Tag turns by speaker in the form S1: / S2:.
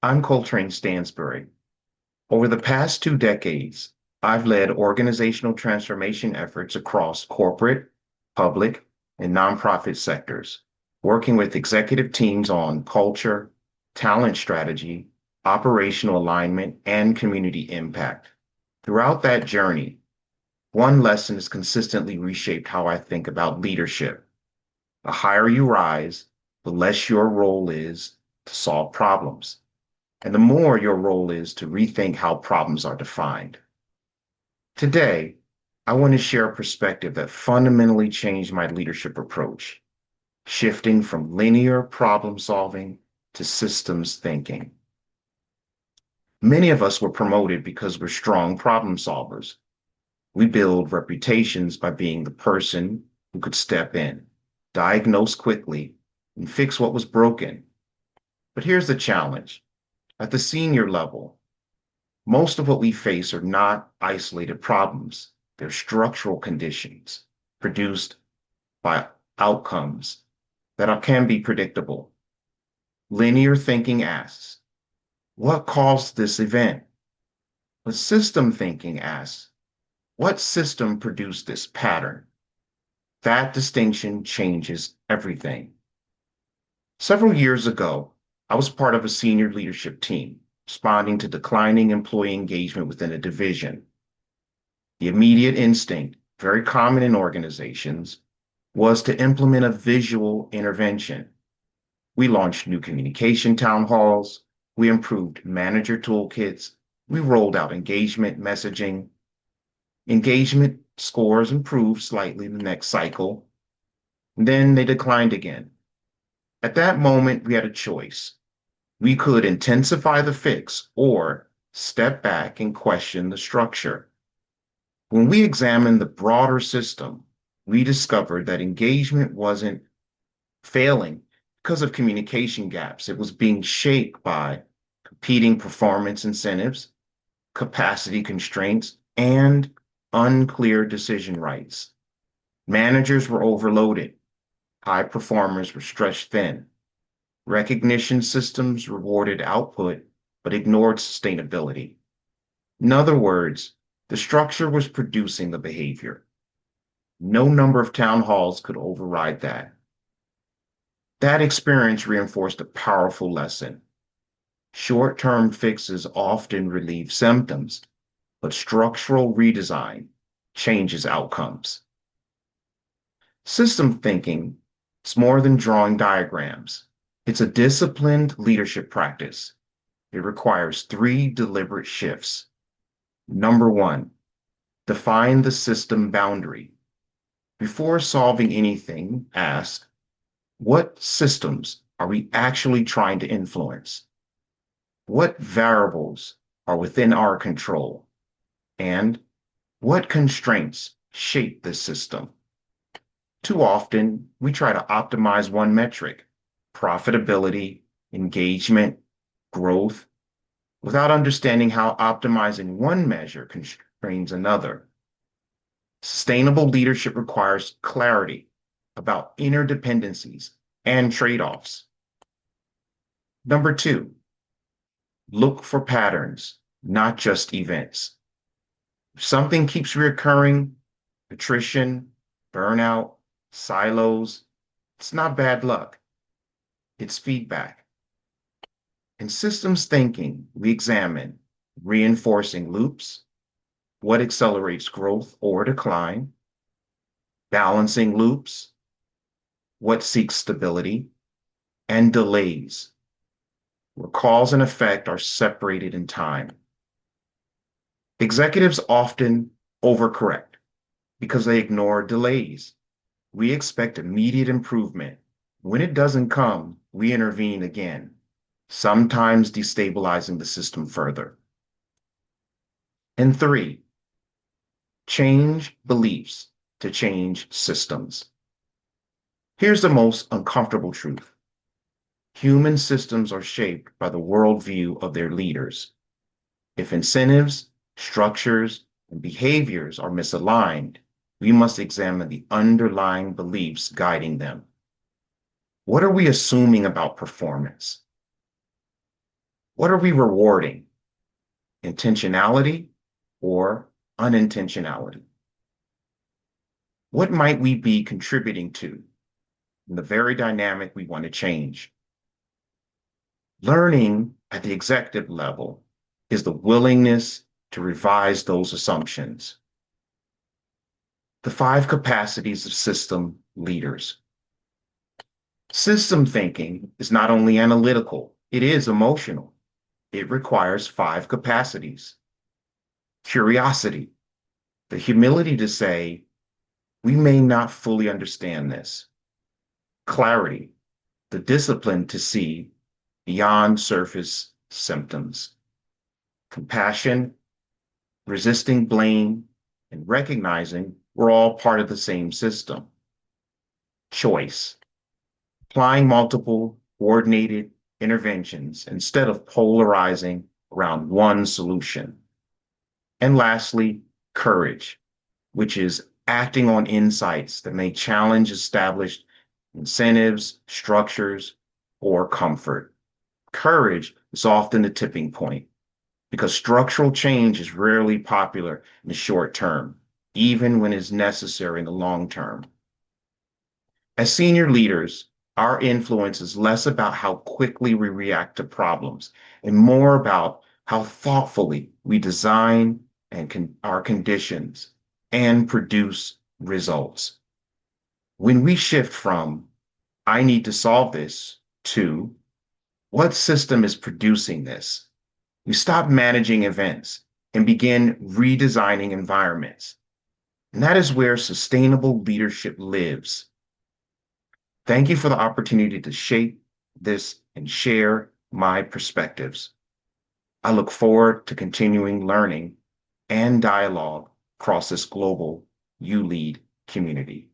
S1: I'm Coltrane Stansbury. Over the past 2 decades, I've led organizational transformation efforts across corporate, public, and nonprofit sectors, working with executive teams on culture, talent strategy, operational alignment, and community impact. Throughout that journey, one lesson has consistently reshaped how I think about leadership. The higher you rise, the less your role is to solve problems and the more your role is to rethink how problems are defined. Today, I want to share a perspective that fundamentally changed my leadership approach, shifting from linear problem solving to systems thinking. Many of us were promoted because we're strong problem solvers. We build reputations by being the person who could step in, diagnose quickly, and fix what was broken. But here's the challenge. At the senior level, most of what we face are not isolated problems. They're structural conditions produced by outcomes can be predictable. Linear thinking asks, what caused this event? But system thinking asks, what system produced this pattern? That distinction changes everything. Several years ago, I was part of a senior leadership team responding to declining employee engagement within a division. The immediate instinct, very common in organizations, was to implement a visual intervention. We launched new communication town halls, we improved manager toolkits, we rolled out engagement messaging. Engagement scores improved slightly the next cycle, then they declined again. At that moment, we had a choice. We could intensify the fix or step back and question the structure. When we examined the broader system, we discovered that engagement wasn't failing because of communication gaps. It was being shaped by competing performance incentives, capacity constraints, and unclear decision rights. Managers were overloaded. High performers were stretched thin. Recognition systems rewarded output but ignored sustainability. In other words, the structure was producing the behavior. No number of town halls could override that. That experience reinforced a powerful lesson. Short-term fixes often relieve symptoms, but structural redesign changes outcomes. System thinking is more than drawing diagrams. It's a disciplined leadership practice. It requires 3 deliberate shifts. Number 1, define the system boundary. Before solving anything, ask, what systems are we actually trying to influence? What variables are within our control? And what constraints shape this system? Too often, we try to optimize one metric, profitability, engagement, growth, without understanding how optimizing one measure constrains another. Sustainable leadership requires clarity about interdependencies and trade-offs. Number 2, look for patterns, not just events. If something keeps reoccurring, attrition, burnout, silos, it's not bad luck. It's feedback. In systems thinking, we examine reinforcing loops, what accelerates growth or decline, balancing loops, what seeks stability, and delays, where cause and effect are separated in time. Executives often overcorrect because they ignore delays. We expect immediate improvement. When it doesn't come, we intervene again, sometimes destabilizing the system further. And 3, change beliefs to change systems. Here's the most uncomfortable truth. Human systems are shaped by the worldview of their leaders. If incentives, structures, and behaviors are misaligned, we must examine the underlying beliefs guiding them. What are we assuming about performance? What are we rewarding? Intentionality or unintentionality? What might we be contributing to in the very dynamic we want to change? Learning at the executive level is the willingness to revise those assumptions. The 5 capacities of system leaders. System thinking is not only analytical, it is emotional. It requires 5 capacities. Curiosity, the humility to say, we may not fully understand this. Clarity, the discipline to see beyond surface symptoms. Compassion, resisting blame, and recognizing we're all part of the same system. Choice, applying multiple coordinated interventions instead of polarizing around one solution. And lastly, courage, which is acting on insights that may challenge established incentives, structures, or comfort. Courage is often the tipping point because structural change is rarely popular in the short term, even when it's necessary in the long term. As senior leaders, our influence is less about how quickly we react to problems and more about how thoughtfully we design and our conditions and produce results. When we shift from, I need to solve this, to, what system is producing this? We stop managing events and begin redesigning environments. And that is where sustainable leadership lives. Thank you for the opportunity to shape this and share my perspectives. I look forward to continuing learning and dialogue across this global You Lead community.